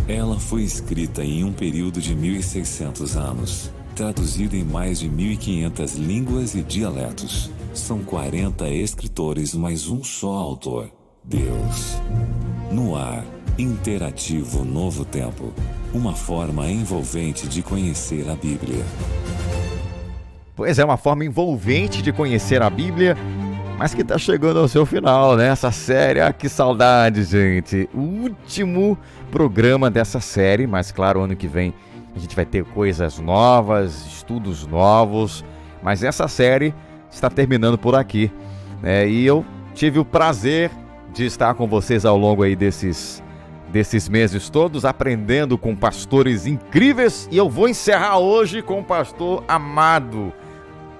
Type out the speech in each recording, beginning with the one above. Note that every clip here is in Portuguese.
Ela foi escrita em um período de 1.600 anos, traduzida em mais de 1.500 línguas e dialetos. São 40 escritores, mas um só autor: Deus. No ar, interativo Novo Tempo. Uma forma envolvente de conhecer a Bíblia. Pois é, uma forma envolvente de conhecer a Bíblia, mas que está chegando ao seu final, né? Essa série, que saudade, gente. O último programa dessa série, mas claro, ano que vem a gente vai ter coisas novas, estudos novos, mas essa série está terminando por aqui, né? E eu tive o prazer de estar com vocês ao longo aí desses meses todos, aprendendo com pastores incríveis, e eu vou encerrar hoje com o pastor amado.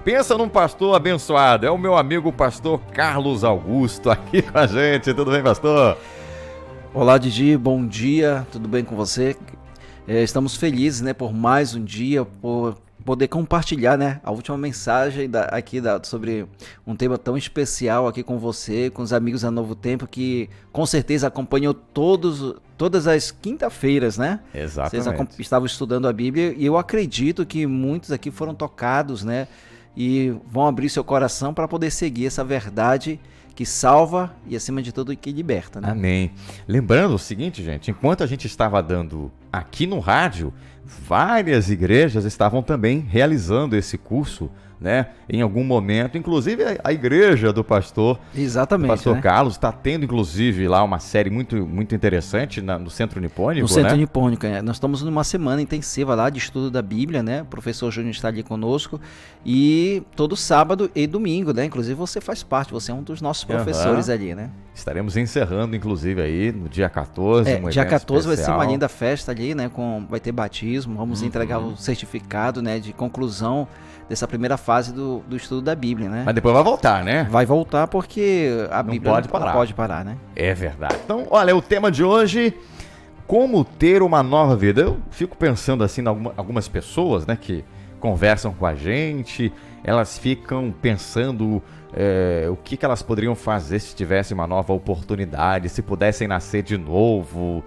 Pensa num pastor abençoado, é o meu amigo pastor Carlos Augusto aqui com a gente. Tudo bem, pastor? Olá, Didi, bom dia, tudo bem com você? Estamos felizes, né, por mais um dia, por poder compartilhar, né, a última mensagem sobre um tema tão especial aqui com você, com os amigos da Novo Tempo, que com certeza acompanhou todas as quinta-feiras, né? Exatamente. Vocês estavam estudando a Bíblia e eu acredito que muitos aqui foram tocados, né, e vão abrir seu coração para poder seguir essa verdade que salva e, acima de tudo, que liberta, né? Amém. Lembrando o seguinte, gente, enquanto a gente estava dando aqui no rádio, várias igrejas estavam também realizando esse curso, né? Em algum momento, inclusive a igreja do pastor. Exatamente, do pastor, né? Carlos está tendo, inclusive, lá uma série muito, muito interessante no Centro Nipônico, No Centro né? Nipônico, nós estamos numa semana intensiva lá de estudo da Bíblia, né? O professor Júnior está ali conosco e todo sábado e domingo, né? Inclusive você faz parte, você é um dos nossos professores ali, né? Estaremos encerrando, inclusive, aí no dia 14, dia 14 especial. vai ser uma linda festa ali, né? Vai ter batismo, vamos entregar o certificado, né, de conclusão dessa primeira fase do estudo da Bíblia, né? Mas depois vai voltar, né? Vai voltar porque a Bíblia pode parar. não pode parar, né? É verdade. Então, olha, o tema de hoje: como ter uma nova vida. Eu fico pensando assim em algumas pessoas, né, que conversam com a gente, elas ficam pensando o que elas poderiam fazer se tivessem uma nova oportunidade, se pudessem nascer de novo,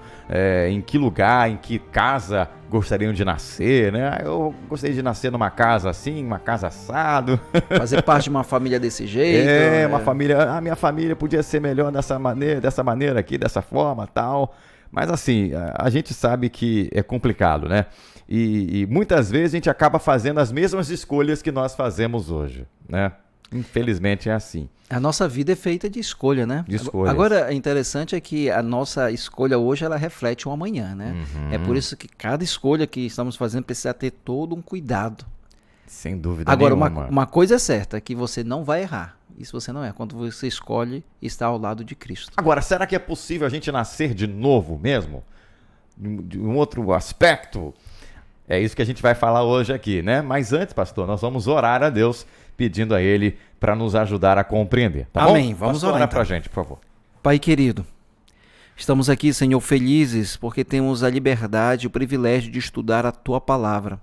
em que lugar, em que casa gostariam de nascer, né? Eu gostaria de nascer numa casa assim, uma casa assado. Fazer parte de uma família desse jeito. Uma família, a minha família podia ser melhor dessa maneira aqui, dessa forma, tal. Mas assim, a gente sabe que é complicado, né? E muitas vezes a gente acaba fazendo as mesmas escolhas que nós fazemos hoje, né? Infelizmente é assim. A nossa vida é feita de escolha, né? De escolhas. Agora, interessante é que a nossa escolha hoje, ela reflete um amanhã, né? É por isso que cada escolha que estamos fazendo precisa ter todo um cuidado. Sem dúvida Agora, nenhuma. uma coisa é certa, que você não vai errar. Isso você não é. Quando você escolhe estar ao lado de Cristo. Agora, será que é possível a gente nascer de novo mesmo? De um outro aspecto? É isso que a gente vai falar hoje aqui, né? Mas antes, pastor, nós vamos orar a Deus, pedindo a Ele para nos ajudar a compreender, tá bom? Amém. Vamos pastor, orar ora então. pra gente, por favor. Pai querido, estamos aqui, Senhor, felizes porque temos a liberdade e o privilégio de estudar a Tua Palavra.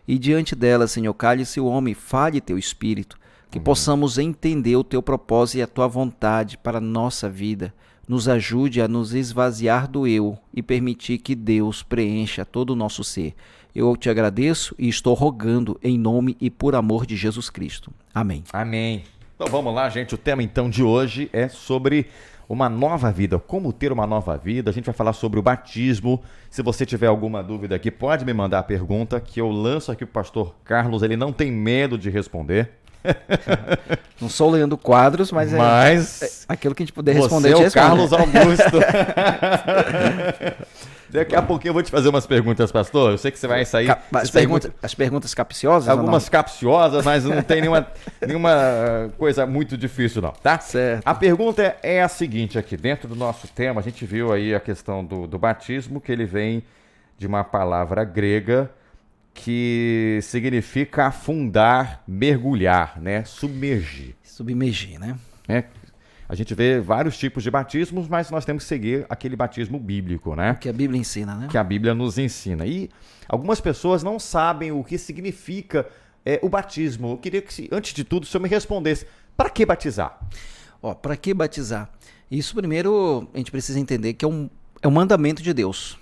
E diante dela, Senhor, cale-se o homem, fale Teu Espírito, que possamos entender o Teu propósito e a Tua vontade para a nossa vida. Nos ajude a nos esvaziar do eu e permitir que Deus preencha todo o nosso ser. Eu te agradeço e estou rogando em nome e por amor de Jesus Cristo. Amém. Amém. Então vamos lá, gente. O tema então de hoje é sobre uma nova vida. Como ter uma nova vida. A gente vai falar sobre o batismo. Se você tiver alguma dúvida aqui, pode me mandar a pergunta que eu lanço aqui para o pastor Carlos. Ele não tem medo de responder. Não sou Leandro Quadros, mas é aquilo que a gente puder responder. Você é o Carlos Augusto. Daqui a pouquinho eu vou te fazer umas perguntas, pastor. Eu sei que você vai sair... As perguntas capciosas? Algumas capciosas, mas não tem nenhuma coisa muito difícil, não, tá? Certo. A pergunta é a seguinte aqui. Dentro do nosso tema, a gente viu aí a questão do batismo, que ele vem de uma palavra grega que significa afundar, mergulhar, né? Submergir. Submergir, né? A gente vê vários tipos de batismos, mas nós temos que seguir aquele batismo bíblico, né? Que a Bíblia ensina, né? Que a Bíblia nos ensina. E algumas pessoas não sabem o que significa o batismo. Eu queria que, antes de tudo, o senhor me respondesse. Para que batizar? Para que batizar? Isso primeiro a gente precisa entender que é um mandamento de Deus.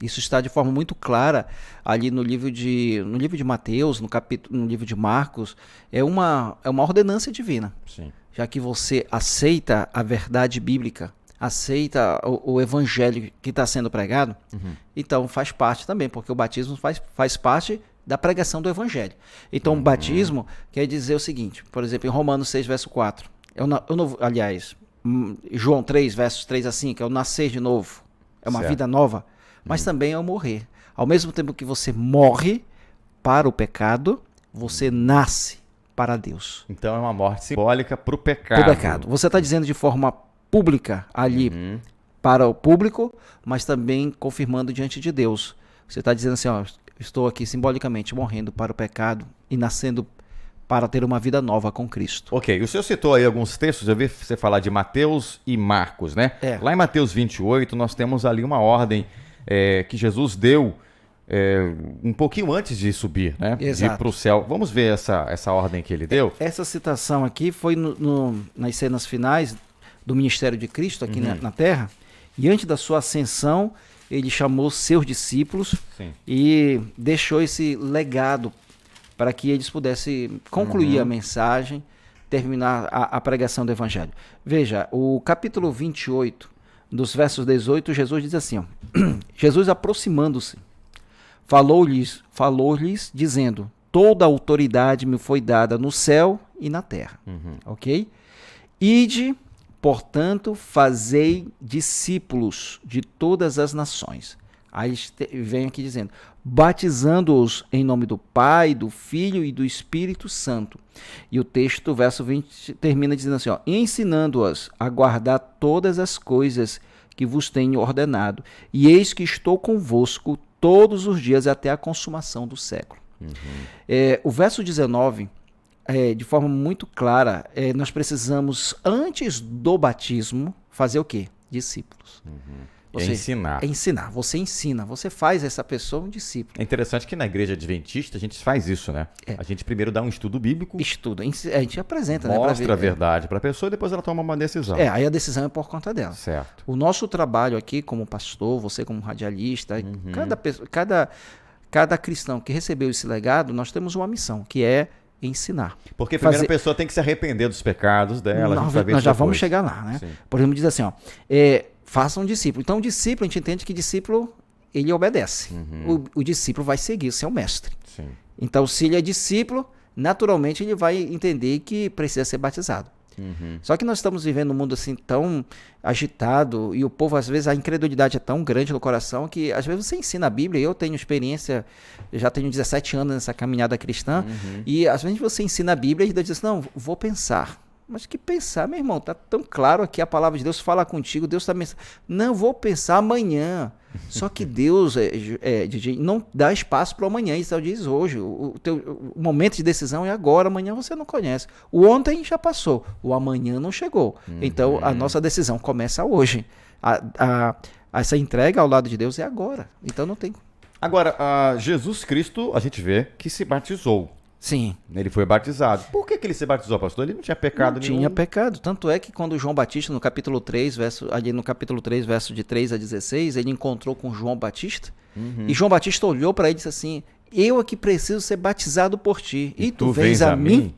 Isso está de forma muito clara ali no livro de Mateus, no livro de Marcos. É uma ordenância divina. Sim. Já que você aceita a verdade bíblica, aceita o evangelho que está sendo pregado, então faz parte também, porque o batismo faz parte da pregação do evangelho. Então o batismo quer dizer o seguinte, por exemplo, em Romanos 6, verso 4, João 3, versos 3 a 5, é o nascer de novo, é uma vida nova, mas também é o morrer. Ao mesmo tempo que você morre para o pecado, você nasce para Deus. Então é uma morte simbólica para o pecado. Pro pecado. Você está dizendo de forma pública ali para o público, mas também confirmando diante de Deus. Você está dizendo assim, ó, estou aqui simbolicamente morrendo para o pecado e nascendo para ter uma vida nova com Cristo. Ok, o senhor citou aí alguns textos, eu vi você falar de Mateus e Marcos, né? Lá em Mateus 28, nós temos ali uma ordem que Jesus deu um pouquinho antes de subir, né? Exato. De ir para o céu. Vamos ver essa ordem que ele deu? Essa citação aqui foi nas cenas finais do ministério de Cristo aqui na Terra, e antes da sua ascensão, ele chamou seus discípulos e deixou esse legado para que eles pudessem concluir a mensagem, terminar a pregação do Evangelho. Veja, o capítulo 28, dos versos 18, Jesus diz assim, ó, Jesus aproximando-se, falou-lhes dizendo, toda a autoridade me foi dada no céu e na terra. Ok? Ide, portanto, fazei discípulos de todas as nações. Aí vem aqui dizendo, batizando-os em nome do Pai, do Filho e do Espírito Santo. E o texto, verso 20, termina dizendo assim, ó, ensinando-as a guardar todas as coisas que vos tenho ordenado. E eis que estou convosco todos os dias até a consumação do século. O verso 19, de forma muito clara, nós precisamos, antes do batismo, fazer o quê? Discípulos. Ensinar. Você ensina, você faz essa pessoa um discípulo. É interessante que na igreja adventista a gente faz isso, né? A gente primeiro dá um estudo bíblico. Estuda, a gente apresenta, mostra a verdade para a pessoa e depois ela toma uma decisão. Aí a decisão é por conta dela. Certo. O nosso trabalho aqui como pastor, você como radialista, cada cristão que recebeu esse legado, nós temos uma missão, que é ensinar. Porque primeiro a pessoa tem que se arrepender dos pecados dela. Nós já vamos chegar lá, né? Sim. Por exemplo, diz assim, ó, faça um discípulo. Então, o discípulo, a gente entende que discípulo, ele obedece. O discípulo vai seguir o seu mestre. Sim. Então, se ele é discípulo, naturalmente ele vai entender que precisa ser batizado. Só que nós estamos vivendo um mundo assim tão agitado e o povo, às vezes, a incredulidade é tão grande no coração que, às vezes, você ensina a Bíblia. Eu tenho experiência, já tenho 17 anos nessa caminhada cristã, e às vezes você ensina a Bíblia e diz assim, não, vou pensar. Mas que pensar, meu irmão? Tá tão claro aqui a palavra de Deus fala contigo, Deus está pensando. Não, vou pensar amanhã. Só que Deus não dá espaço para o amanhã, isso diz hoje. O momento de decisão é agora, amanhã você não conhece. O ontem já passou, o amanhã não chegou. Então a nossa decisão começa hoje. Essa entrega ao lado de Deus é agora. Então não tem. Agora, Jesus Cristo, a gente vê que se batizou. Sim. Ele foi batizado. Por que ele se batizou, pastor? Ele não tinha pecado nenhum. Não tinha pecado. Tanto é que quando João Batista, no capítulo 3, verso de 3 a 16, ele encontrou com João Batista. E João Batista olhou para ele e disse assim, eu aqui preciso ser batizado por ti. E tu vens a mim?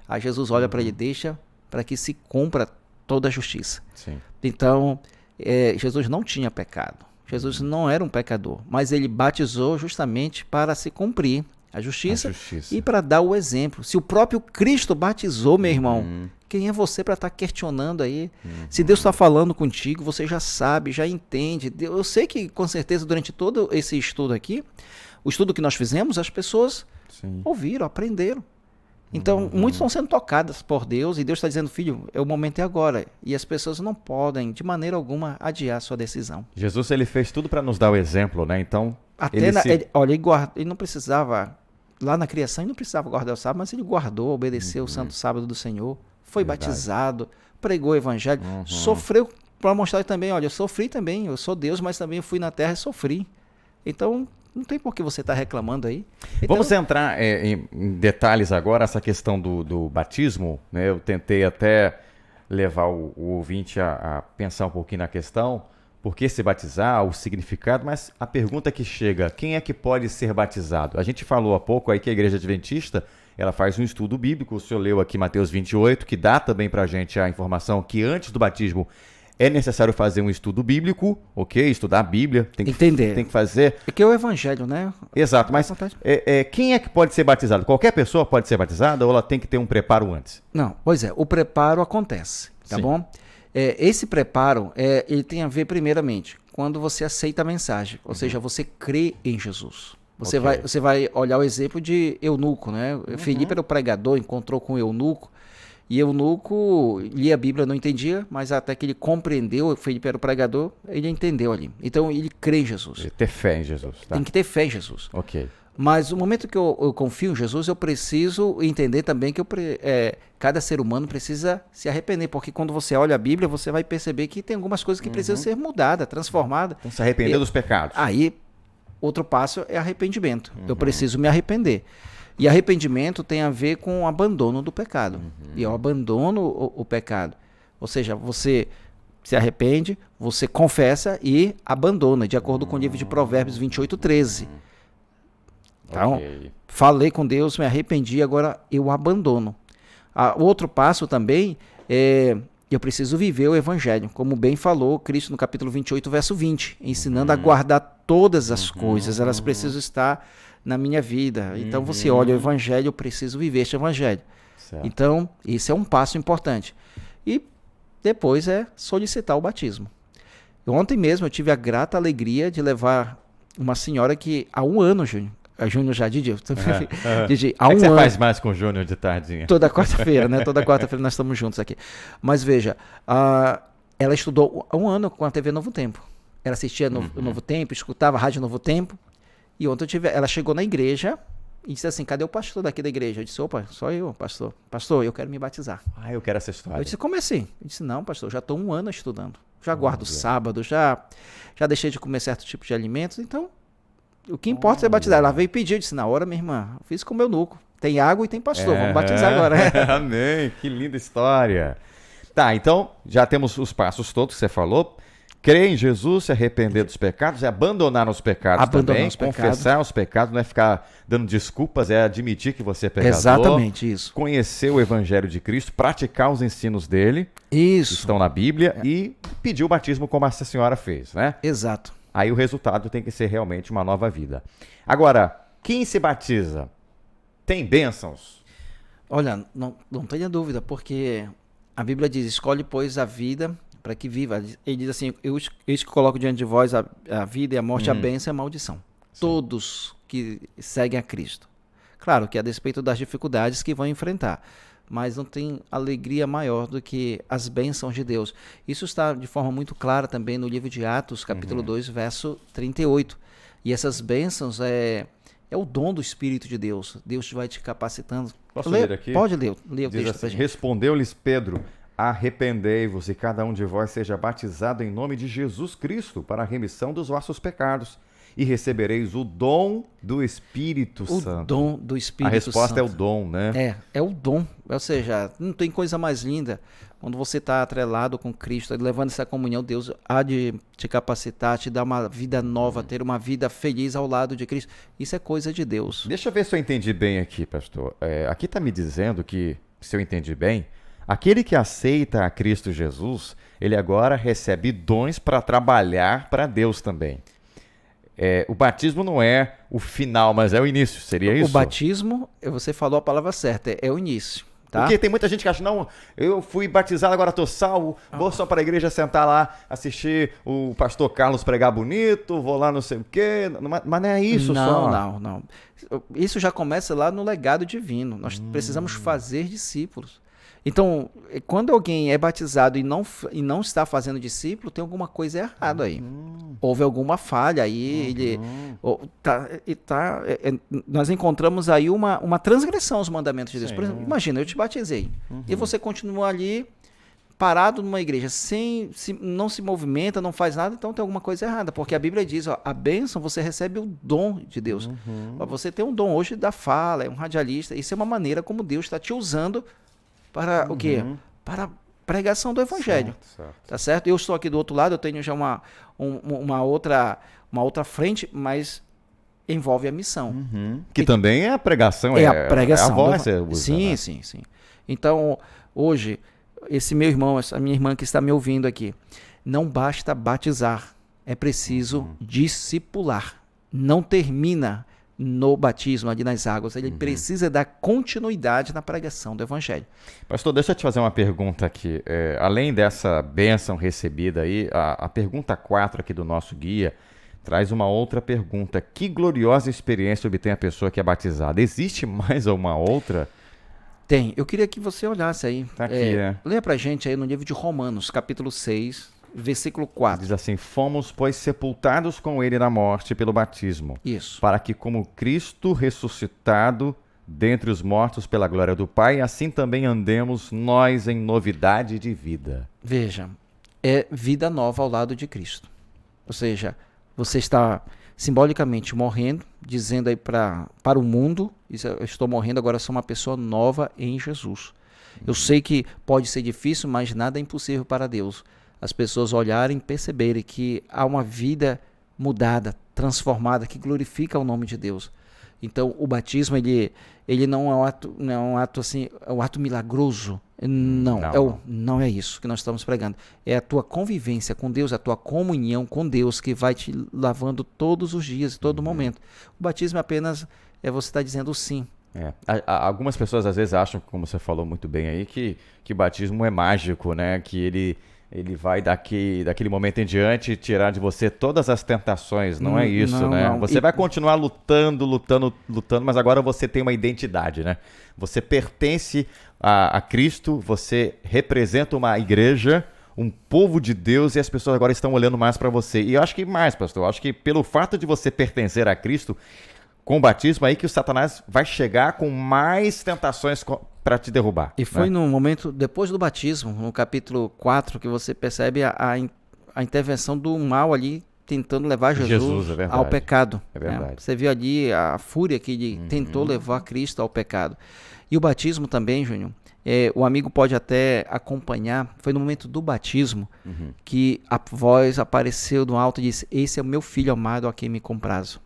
Aí Jesus olha para ele, deixa para que se cumpra toda a justiça. Sim. Então, Jesus não tinha pecado. Jesus não era um pecador. Mas ele batizou justamente para se cumprir a justiça. E para dar o exemplo. Se o próprio Cristo batizou, meu irmão, quem é você para estar questionando aí? Se Deus está falando contigo, você já sabe, já entende. Eu sei que, com certeza, durante todo esse estudo aqui, o estudo que nós fizemos, as pessoas ouviram, aprenderam. Então, muitos estão sendo tocadas por Deus e Deus está dizendo, filho, o momento é agora. E as pessoas não podem, de maneira alguma, adiar a sua decisão. Jesus, ele fez tudo para nos dar o exemplo, né? Então, ele não precisava, lá na criação, ele não precisava guardar o sábado, mas ele guardou, obedeceu o santo sábado do Senhor, foi batizado, pregou o evangelho, sofreu para mostrar também, olha, eu sofri também, eu sou Deus, mas também eu fui na terra e sofri. Então, não tem por que você estar reclamando aí. Então, vamos entrar em detalhes agora, essa questão do batismo, né? Eu tentei até levar o ouvinte a pensar um pouquinho na questão, por que se batizar, o significado, mas a pergunta que chega, quem é que pode ser batizado? A gente falou há pouco aí que a Igreja Adventista, ela faz um estudo bíblico, o senhor leu aqui Mateus 28, que dá também pra gente a informação que antes do batismo é necessário fazer um estudo bíblico, ok? Estudar a Bíblia, tem que fazer. É que é o evangelho, né? Exato, mas quem é que pode ser batizado? Qualquer pessoa pode ser batizada ou ela tem que ter um preparo antes? Não, pois é, o preparo acontece, tá Sim. bom? Esse preparo, ele tem a ver primeiramente quando você aceita a mensagem, ou seja, você crê em Jesus. Você vai olhar o exemplo de Eunuco, né? Filipe era o pregador, encontrou com Eunuco, e Eunuco lia a Bíblia, não entendia, mas até que ele compreendeu, Filipe era o pregador, ele entendeu ali. Então ele crê em Jesus. Ter fé em Jesus, tá? Tem que ter fé em Jesus. Ok. Mas no momento que eu confio em Jesus, eu preciso entender também que cada ser humano precisa se arrepender, porque quando você olha a Bíblia, você vai perceber que tem algumas coisas que precisam ser mudadas, transformadas. Então se arrepender dos pecados. Aí, outro passo é arrependimento. Eu preciso me arrepender. E arrependimento tem a ver com o abandono do pecado. E eu abandono o pecado. Ou seja, você se arrepende, você confessa e abandona, de acordo com o livro de Provérbios 28:13. Então, falei com Deus, me arrependi, agora eu abandono. Outro passo também eu preciso viver o evangelho. Como bem falou Cristo no capítulo 28, verso 20, ensinando a guardar todas as coisas, elas precisam estar na minha vida. Então você olha o evangelho, eu preciso viver este evangelho. Certo. Então, esse é um passo importante. E depois é solicitar o batismo. Ontem mesmo eu tive a grata alegria de levar uma senhora que há um ano, Júnior, a Júnior já, Didi, Didi, há um ano. Você faz mais com o Júnior de tardinha? Toda quarta-feira, né? Toda quarta-feira nós estamos juntos aqui. Mas veja, ela estudou há um ano com a TV Novo Tempo. Ela assistia Novo Tempo, escutava a Rádio Novo Tempo. E ontem ela chegou na igreja e disse assim, cadê o pastor daqui da igreja? Eu disse, opa, só eu, pastor. Pastor, eu quero me batizar. Eu quero essa história. Eu disse, como assim? Eu disse, não, pastor, já estou um ano estudando. Já guardo sábado, já deixei de comer certo tipo de alimentos, então o que importa é ser batizar. Ela veio pedir, eu disse, na hora, minha irmã, eu fiz com o meu nuco. Tem água e tem pastor, vamos batizar agora. Amém, que linda história. Tá, então, já temos os passos todos que você falou. Crer em Jesus, se arrepender dos pecados, é abandonar os pecados também, confessar os pecados, não é ficar dando desculpas, é admitir que você é pecador. Exatamente isso. Conhecer o Evangelho de Cristo, praticar os ensinos dele, isso, que estão na Bíblia, e pedir o batismo como essa senhora fez, né? Exato. Aí o resultado tem que ser realmente uma nova vida. Agora, quem se batiza tem bênçãos? Olha, não tenha dúvida, porque a Bíblia diz, escolhe, pois, a vida para que viva. Ele diz assim, eu que coloco diante de vós a vida e a morte, a bênção e a maldição. Sim. Todos que seguem a Cristo. Claro que a despeito das dificuldades que vão enfrentar, mas não tem alegria maior do que as bênçãos de Deus. Isso está de forma muito clara também no livro de Atos, capítulo 2, verso 38. E essas bênçãos é o dom do Espírito de Deus. Deus vai te capacitando. Posso ler aqui? Pode ler o Diz texto assim, pra gente. Respondeu-lhes Pedro, arrependei-vos e cada um de vós seja batizado em nome de Jesus Cristo para a remissão dos vossos pecados e recebereis o dom do Espírito Santo. O dom do Espírito Santo. A resposta é o dom, né? É o dom. Ou seja, não tem coisa mais linda. Quando você está atrelado com Cristo, levando essa comunhão, Deus há de te capacitar, te dar uma vida nova, ter uma vida feliz ao lado de Cristo. Isso é coisa de Deus. Deixa eu ver se eu entendi bem aqui, pastor. Aqui está me dizendo que, se eu entendi bem, aquele que aceita a Cristo Jesus, ele agora recebe dons para trabalhar para Deus também. O batismo não é o final, mas é o início, seria isso? O batismo, você falou a palavra certa, é o início. Tá? Porque tem muita gente que acha, não, eu fui batizado, agora estou salvo, vou só para a igreja sentar lá, assistir o pastor Carlos pregar bonito, vou lá não sei o quê, mas não é isso só. Não. Isso já começa lá no legado divino, nós precisamos fazer discípulos. Então, quando alguém é batizado e não está fazendo discípulo, tem alguma coisa errada aí. Houve alguma falha aí. Nós encontramos aí uma transgressão aos mandamentos de Deus. Por exemplo, imagina, eu te batizei e você continua ali parado numa igreja, não se movimenta, não faz nada, então tem alguma coisa errada. Porque a Bíblia diz, a bênção, você recebe o dom de Deus. Você tem um dom hoje da fala, é um radialista. Isso é uma maneira como Deus está te usando para o quê? Para pregação do evangelho. Certo. Tá certo? Eu estou aqui do outro lado, eu tenho já uma outra frente, mas envolve a missão. Que também é a pregação. É a pregação. É a voz que você usa, sim, né? sim. Então, hoje, esse meu irmão, essa minha irmã que está me ouvindo aqui, não basta batizar, é preciso discipular. Não termina no batismo, ali nas águas. Ele precisa dar continuidade na pregação do evangelho. Pastor, deixa eu te fazer uma pergunta aqui. Além dessa bênção recebida aí, a pergunta 4 aqui do nosso guia traz uma outra pergunta. Que gloriosa experiência obtém a pessoa que é batizada? Existe mais uma outra? Tem. Eu queria que você olhasse aí. Tá aqui, né? Leia pra gente aí no livro de Romanos, capítulo 6, versículo 4. Diz assim: fomos, pois, sepultados com ele na morte pelo batismo. Isso. Para que, como Cristo ressuscitado dentre os mortos pela glória do Pai, assim também andemos nós em novidade de vida. Veja, é vida nova ao lado de Cristo. Ou seja, você está simbolicamente morrendo, dizendo aí para o mundo, eu estou morrendo, agora sou uma pessoa nova em Jesus. Eu sei que pode ser difícil, mas nada é impossível para Deus. As pessoas olharem e perceberem que há uma vida mudada, transformada, que glorifica o nome de Deus. Então, o batismo, ele não é um ato assim, é um ato milagroso. Não é isso que nós estamos pregando. É a tua convivência com Deus, a tua comunhão com Deus que vai te lavando todos os dias, todo momento. O batismo apenas é você estar dizendo sim. Algumas pessoas às vezes acham, como você falou muito bem aí, que batismo é mágico, né? Que ele vai daquele momento em diante tirar de você todas as tentações. Não é isso, né? Não. Você vai continuar lutando, mas agora você tem uma identidade, né? Você pertence a Cristo, você representa uma igreja, um povo de Deus, e as pessoas agora estão olhando mais para você. E eu acho que mais, pastor, eu acho que pelo fato de você pertencer a Cristo, com o batismo aí que o Satanás vai chegar com mais tentações para te derrubar. E foi no momento, depois do batismo, no capítulo 4, que você percebe a intervenção do mal ali, tentando levar Jesus ao pecado. É verdade. Você viu ali a fúria que ele tentou levar Cristo ao pecado. E o batismo também, Júnior, o amigo pode até acompanhar, foi no momento do batismo que a voz apareceu do alto e disse: esse é o meu filho amado a quem me comprazo.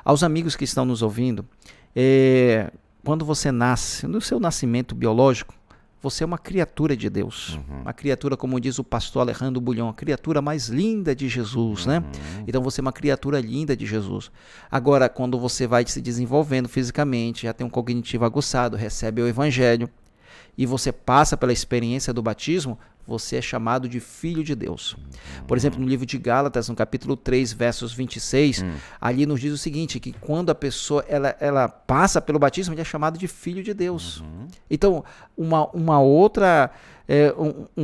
Aos amigos que estão nos ouvindo, quando você nasce, no seu nascimento biológico, você é uma criatura de Deus. Uma criatura, como diz o pastor Alejandro Bulhão, a criatura mais linda de Jesus, né? Então você é uma criatura linda de Jesus. Agora, quando você vai se desenvolvendo fisicamente, já tem um cognitivo aguçado, recebe o evangelho, e você passa pela experiência do batismo, você é chamado de filho de Deus. Por exemplo, no livro de Gálatas, no capítulo 3, versos 26, ali nos diz o seguinte, que quando a pessoa ela passa pelo batismo, ele é chamado de filho de Deus. Então, um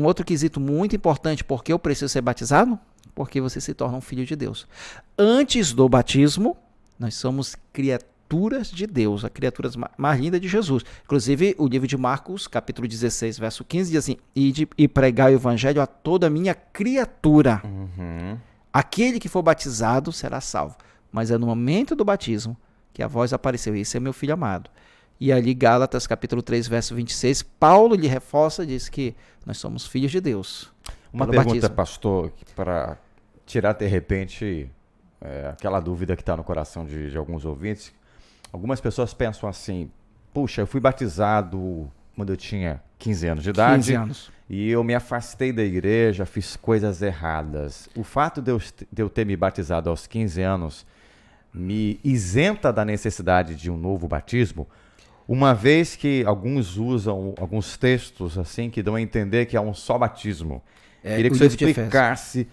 outro quesito muito importante, porque eu preciso ser batizado? Porque você se torna um filho de Deus. Antes do batismo, nós somos criaturas de Deus, a criatura mais linda de Jesus. Inclusive, o livro de Marcos, capítulo 16, verso 15, diz assim: ide e pregai o evangelho a toda a minha criatura. Aquele que for batizado será salvo. Mas é no momento do batismo que a voz apareceu: esse é meu filho amado. E ali, Gálatas, capítulo 3, verso 26, Paulo lhe reforça, diz que nós somos filhos de Deus. Uma pergunta, pastor, para tirar de repente aquela dúvida que está no coração de alguns ouvintes. Algumas pessoas pensam assim: puxa, eu fui batizado quando eu tinha 15 anos de idade. 15 anos. E eu me afastei da igreja, fiz coisas erradas. O fato de eu ter me batizado aos 15 anos me isenta da necessidade de um novo batismo? Uma vez que alguns usam alguns textos assim que dão a entender que é um só batismo. Queria que você explicasse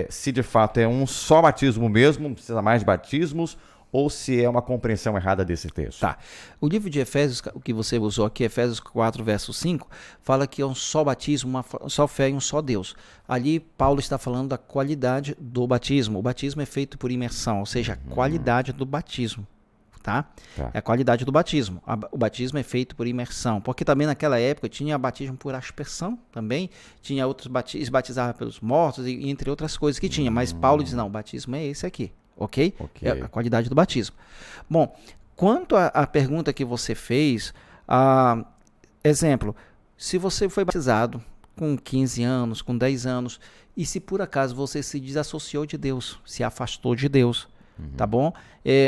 se de fato é um só batismo mesmo, não precisa mais de batismos, ou se é uma compreensão errada desse texto. Tá. O livro de Efésios, o que você usou aqui, Efésios 4, verso 5, fala que é um só batismo, uma só fé em um só Deus. Ali, Paulo está falando da qualidade do batismo. O batismo é feito por imersão, ou seja, a qualidade do batismo. Tá? É a qualidade do batismo. O batismo é feito por imersão, porque também naquela época tinha batismo por aspersão também, tinha outros batizavam pelos mortos, e entre outras coisas que tinha, mas Paulo diz: não, o batismo é esse aqui. Ok? É a qualidade do batismo. Bom, quanto à pergunta que você fez, exemplo, se você foi batizado com 15 anos, com 10 anos, e se por acaso você se desassociou de Deus, se afastou de Deus, tá bom?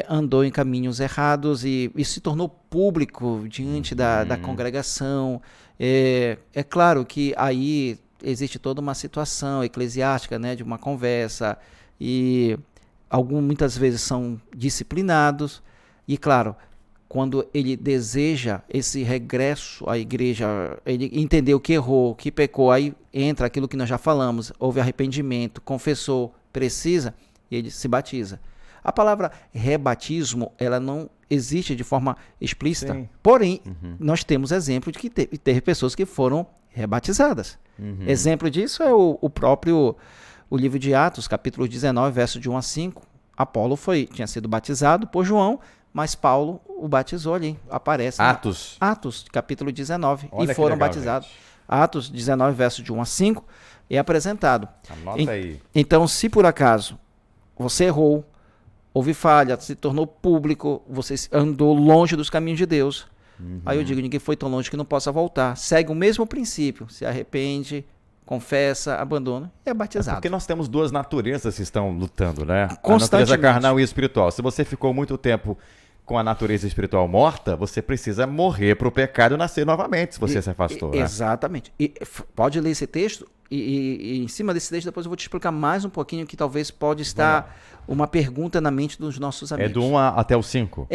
Andou em caminhos errados e se tornou público diante da congregação. É claro que aí existe toda uma situação eclesiástica, né, de uma conversa, e muitas vezes são disciplinados, e claro, quando ele deseja esse regresso à igreja, ele entendeu que errou, que pecou, aí entra aquilo que nós já falamos, houve arrependimento, confessou, precisa, e ele se batiza. A palavra rebatismo, ela não existe de forma explícita, Sim. porém, nós temos exemplo de que teve pessoas que foram rebatizadas. Exemplo disso é o próprio livro de Atos, capítulo 19, verso de 1 a 5. Apolo tinha sido batizado por João, mas Paulo o batizou ali, aparece. Atos. Atos, capítulo 19, Olha e que foram legal, batizados. gente. Atos 19, verso de 1 a 5, é apresentado. Anota aí. Então, se por acaso você errou, houve falha, se tornou público, você andou longe dos caminhos de Deus, aí eu digo, ninguém foi tão longe que não possa voltar. Segue o mesmo princípio, se arrepende, confessa, abandona e é batizado. Porque nós temos duas naturezas que estão lutando, né? A natureza Constantemente. carnal e espiritual. Se você ficou muito tempo com a natureza espiritual morta, você precisa morrer para o pecado e nascer novamente, se você se afastou, né? Exatamente. E pode ler esse texto e em cima desse texto depois eu vou te explicar mais um pouquinho que talvez pode estar uma pergunta na mente dos nossos amigos. É do 1 até o 5.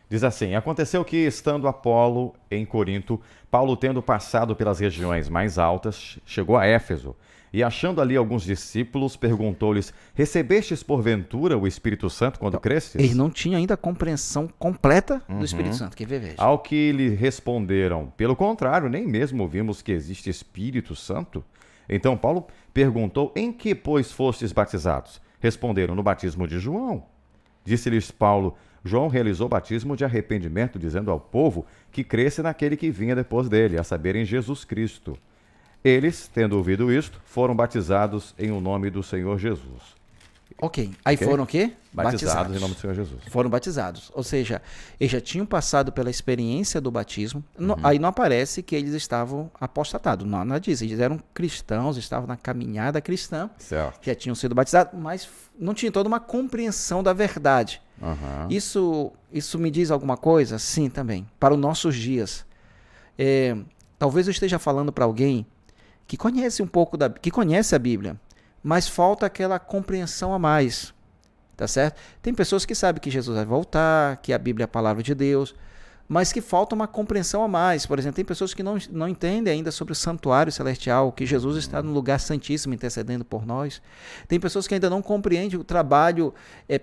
Diz assim: aconteceu que, estando Apolo em Corinto, Paulo, tendo passado pelas regiões mais altas, chegou a Éfeso, e achando ali alguns discípulos, perguntou-lhes: recebestes porventura o Espírito Santo quando cresces? Ele não tinha ainda a compreensão completa do Espírito Santo. Quer ver, veja. Ao que lhe responderam: pelo contrário, nem mesmo ouvimos que existe Espírito Santo. Então Paulo perguntou: em que, pois, fostes batizados? Responderam: no batismo de João. Disse-lhes Paulo: João realizou batismo de arrependimento, dizendo ao povo que cresce naquele que vinha depois dele, a saber, em Jesus Cristo. Eles, tendo ouvido isto, foram batizados em o nome do Senhor Jesus. Ok. Aí foram o quê? Batizados em nome do Senhor Jesus. Foram batizados. Ou seja, eles já tinham passado pela experiência do batismo. Aí não aparece que eles estavam apostatados. Não, nada disso. Eles eram cristãos, estavam na caminhada cristã. Certo. Já tinham sido batizados, mas não tinha toda uma compreensão da verdade. Isso me diz alguma coisa? Sim, também. Para os nossos dias. Talvez eu esteja falando para alguém que conhece um pouco que conhece a Bíblia, mas falta aquela compreensão a mais, tá certo? Tem pessoas que sabem que Jesus vai voltar, que a Bíblia é a palavra de Deus, mas que falta uma compreensão a mais. Por exemplo, tem pessoas que não entendem ainda sobre o santuário celestial, que Jesus está no lugar santíssimo intercedendo por nós. Tem pessoas que ainda não compreendem o trabalho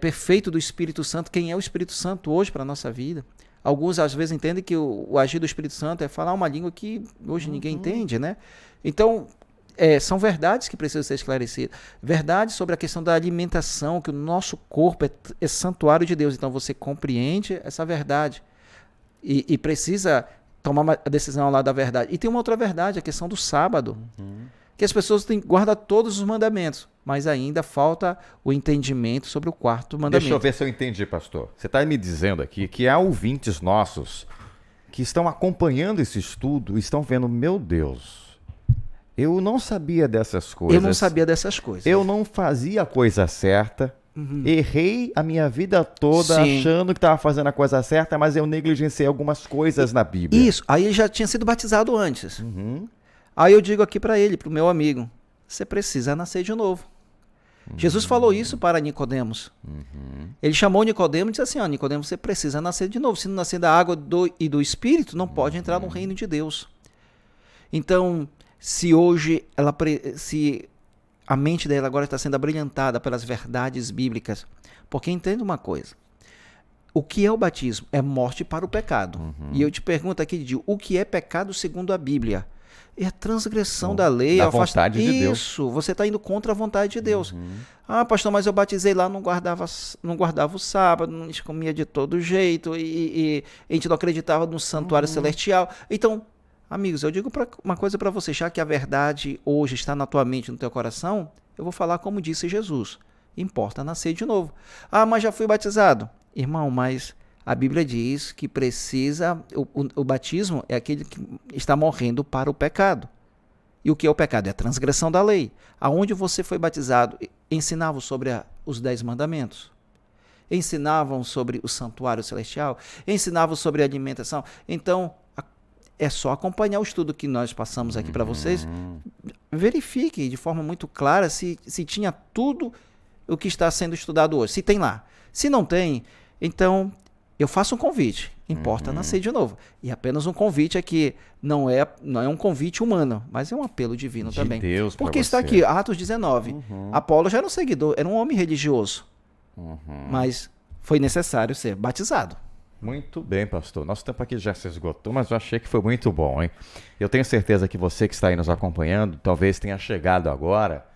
perfeito do Espírito Santo, quem é o Espírito Santo hoje para a nossa vida. Alguns, às vezes, entendem que o agir do Espírito Santo é falar uma língua que hoje ninguém entende, né? Então, são verdades que precisam ser esclarecidas. Verdades sobre a questão da alimentação, que o nosso corpo é santuário de Deus. Então, você compreende essa verdade e precisa tomar a decisão lá da verdade. E tem uma outra verdade, a questão do sábado. Que as pessoas guardam todos os mandamentos, mas ainda falta o entendimento sobre o quarto mandamento. Deixa eu ver se eu entendi, pastor. Você está me dizendo aqui que há ouvintes nossos que estão acompanhando esse estudo e estão vendo, meu Deus, eu não sabia dessas coisas. Eu não sabia dessas coisas. Eu não fazia a coisa certa. Errei a minha vida toda achando que estava fazendo a coisa certa, mas eu negligenciei algumas coisas na Bíblia. Isso, aí ele já tinha sido batizado antes. Aí eu digo aqui para ele, para o meu amigo, você precisa nascer de novo. Jesus falou isso para Nicodemos. Ele chamou Nicodemos e disse assim: Nicodemos, você precisa nascer de novo. Se não nascer da água e do Espírito, não pode entrar no reino de Deus. Então, se hoje se a mente dela agora está sendo abrilhantada pelas verdades bíblicas, porque entenda uma coisa: o que é o batismo? É morte para o pecado. E eu te pergunto aqui, Didi, o que é pecado segundo a Bíblia? É a transgressão da lei. Da vontade de Deus. Isso, você está indo contra a vontade de Deus. Ah, pastor, mas eu batizei lá, não guardava o sábado, não comia de todo jeito, e a gente não acreditava no santuário celestial. Então, amigos, eu digo uma coisa para você, já que a verdade hoje está na tua mente, no teu coração, eu vou falar como disse Jesus: importa nascer de novo. Ah, mas já fui batizado. Irmão, mas a Bíblia diz que precisa, o batismo é aquele que está morrendo para o pecado. E o que é o pecado? É a transgressão da lei. Aonde você foi batizado, ensinavam sobre os 10 mandamentos. Ensinavam sobre o santuário celestial, ensinavam sobre a alimentação. Então, é só acompanhar o estudo que nós passamos aqui para vocês. Verifique de forma muito clara se tinha tudo o que está sendo estudado hoje. Se tem lá. Se não tem, então eu faço um convite. Importa nascer de novo. E apenas um convite aqui. Não é um convite humano, mas é um apelo divino também. Deus porque está aqui, Atos 19. Apolo já era um seguidor, era um homem religioso. Mas foi necessário ser batizado. Muito bem, pastor. Nosso tempo aqui já se esgotou, mas eu achei que foi muito bom, hein? Eu tenho certeza que você que está aí nos acompanhando, talvez tenha chegado agora,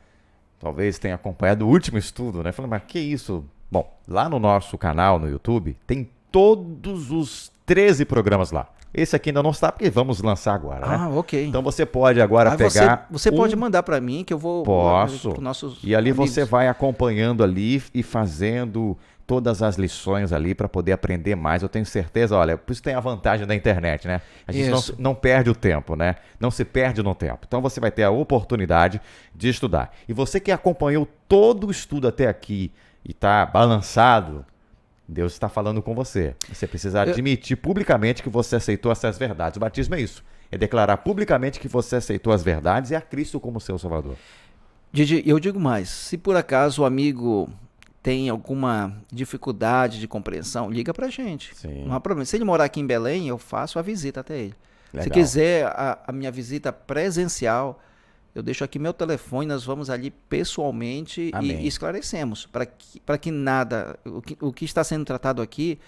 talvez tenha acompanhado o último estudo, né? Falando, mas que isso? Bom, lá no nosso canal no YouTube, tem todos os 13 programas lá. Esse aqui ainda não está, porque vamos lançar agora, né? Ok. Então você pode agora pegar... Você pode mandar para mim, que eu vou... Posso. E ali amigos. você vai acompanhando ali e fazendo todas as lições ali para poder aprender mais. Eu tenho certeza, olha, por isso tem a vantagem da internet, né? A gente não perde o tempo, né? Não se perde no tempo. Então você vai ter a oportunidade de estudar. E você que acompanhou todo o estudo até aqui e está balançado, Deus está falando com você. Você precisa admitir publicamente que você aceitou essas verdades. O batismo é isso. É declarar publicamente que você aceitou as verdades e a Cristo como seu Salvador. Didi, eu digo mais. Se por acaso o amigo tem alguma dificuldade de compreensão, liga pra gente. Sim. Não há problema. Se ele morar aqui em Belém, eu faço a visita até ele. Legal. Se quiser a minha visita presencial, eu deixo aqui meu telefone, nós vamos ali pessoalmente e esclarecemos, para que nada, o que está sendo tratado aqui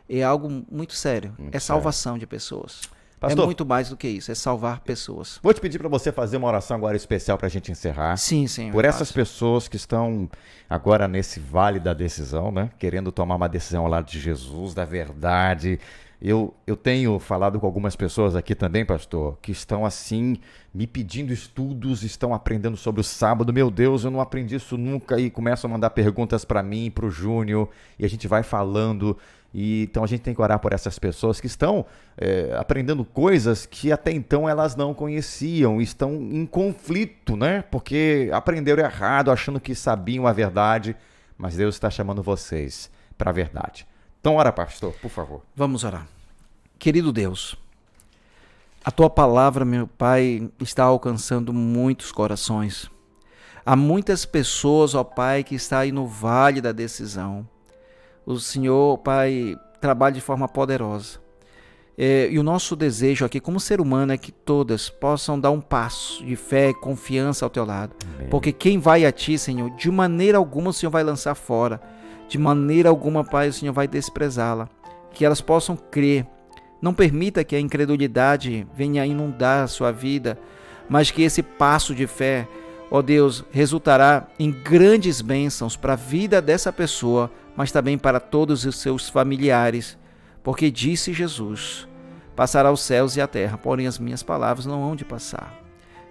é algo muito sério, é salvação de pessoas. Pastor, é muito mais do que isso, é salvar pessoas. Vou te pedir para você fazer uma oração agora especial para a gente encerrar. Sim, sim. Por essas pessoas que estão agora nesse vale da decisão, né? Querendo tomar uma decisão ao lado de Jesus, da verdade. Eu tenho falado com algumas pessoas aqui também, pastor, que estão assim, me pedindo estudos, estão aprendendo sobre o sábado. Meu Deus, eu não aprendi isso nunca. E começam a mandar perguntas para mim, para o Júnior, e a gente vai falando. Então a gente tem que orar por essas pessoas que estão aprendendo coisas que até então elas não conheciam, estão em conflito, né? Porque aprenderam errado, achando que sabiam a verdade, mas Deus está chamando vocês para a verdade. Então ora, pastor, por favor. Vamos orar. Querido Deus, a Tua palavra, meu Pai, está alcançando muitos corações. Há muitas pessoas, ó Pai, que estão aí no vale da decisão. O Senhor, Pai, trabalha de forma poderosa. E o nosso desejo aqui, como ser humano, é que todas possam dar um passo de fé e confiança ao Teu lado. Amém. Porque quem vai a Ti, Senhor, de maneira alguma o Senhor vai lançar fora. De maneira alguma, Pai, o Senhor vai desprezá-la. Que elas possam crer. Não permita que a incredulidade venha inundar a sua vida, mas que esse passo de fé, ó Deus, resultará em grandes bênçãos para a vida dessa pessoa, mas também para todos os seus familiares. Porque disse Jesus, passará os céus e a terra, porém as minhas palavras não hão de passar.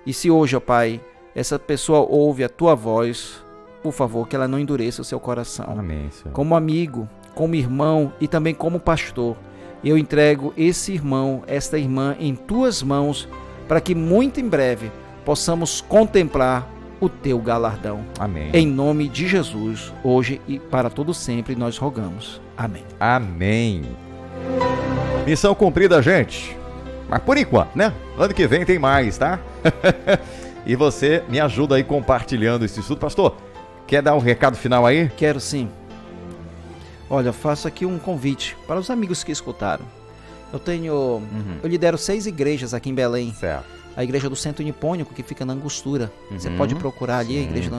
E se hoje, ó Pai, essa pessoa ouve a Tua voz, por favor, que ela não endureça o seu coração. Amém, Senhor. Como amigo, como irmão e também como pastor, eu entrego esse irmão, esta irmã em Tuas mãos, para que muito em breve possamos contemplar o Teu galardão. Amém. Em nome de Jesus, hoje e para todo sempre, nós rogamos. Amém. Amém. Missão cumprida, gente. Mas por enquanto, né? Ano que vem tem mais, tá? E você me ajuda aí compartilhando esse estudo. Pastor, quer dar um recado final aí? Quero sim. Olha, faço aqui um convite para os amigos que escutaram. Eu lidero 6 igrejas aqui em Belém. Certo. A igreja do Centro Nipônico, que fica na Angostura. Você pode procurar ali, a igreja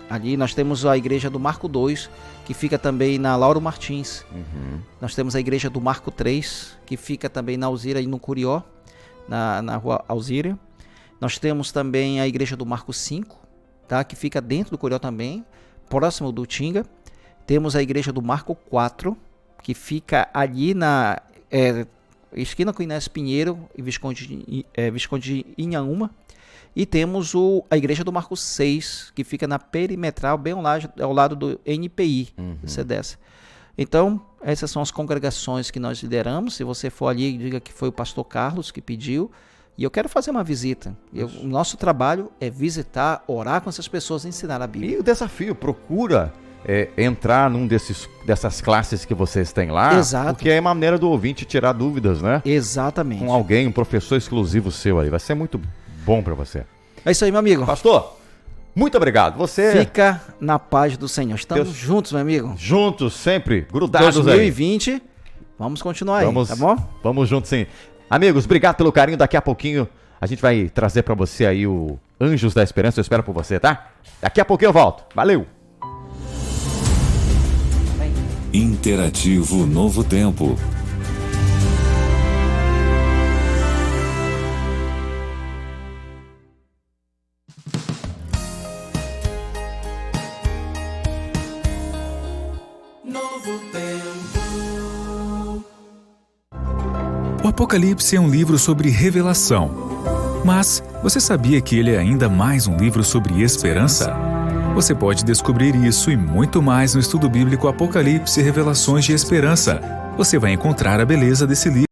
ali. Nós temos a igreja do Marco 2, que fica também na Lauro Martins. Nós temos a igreja do Marco 3, que fica também na Alzira e no Curió, na rua Alzira. Nós temos também a igreja do Marco 5, tá? Que fica dentro do Curió também, próximo do Tinga. Temos a igreja do Marco 4, que fica ali na esquina com Inés Pinheiro e Visconde Inhaúma. E temos a igreja do Marco 6, que fica na perimetral, bem ao lado do NPI, do CDS. Então, essas são as congregações que nós lideramos. Se você for ali, diga que foi o pastor Carlos que pediu. E eu quero fazer uma visita. O nosso trabalho é visitar, orar com essas pessoas, ensinar a Bíblia. E o desafio, procura entrar dessas classes que vocês têm lá. Exato. Porque é maneira do ouvinte tirar dúvidas, né? Exatamente. Com alguém, um professor exclusivo seu ali. Vai ser muito bom para você. É isso aí, meu amigo. Pastor, muito obrigado. Você Fica na paz do Senhor. Estamos juntos, meu amigo. juntos, sempre, grudados 2020, vamos continuar aí, tá bom? Vamos juntos, sim. Amigos, obrigado pelo carinho. Daqui a pouquinho a gente vai trazer para você aí o Anjos da Esperança. Eu espero por você, tá? Daqui a pouquinho eu volto. Valeu! Interativo Novo Tempo. O Apocalipse é um livro sobre revelação. Mas você sabia que ele é ainda mais um livro sobre esperança? Você pode descobrir isso e muito mais no estudo bíblico Apocalipse e Revelações de Esperança. Você vai encontrar a beleza desse livro.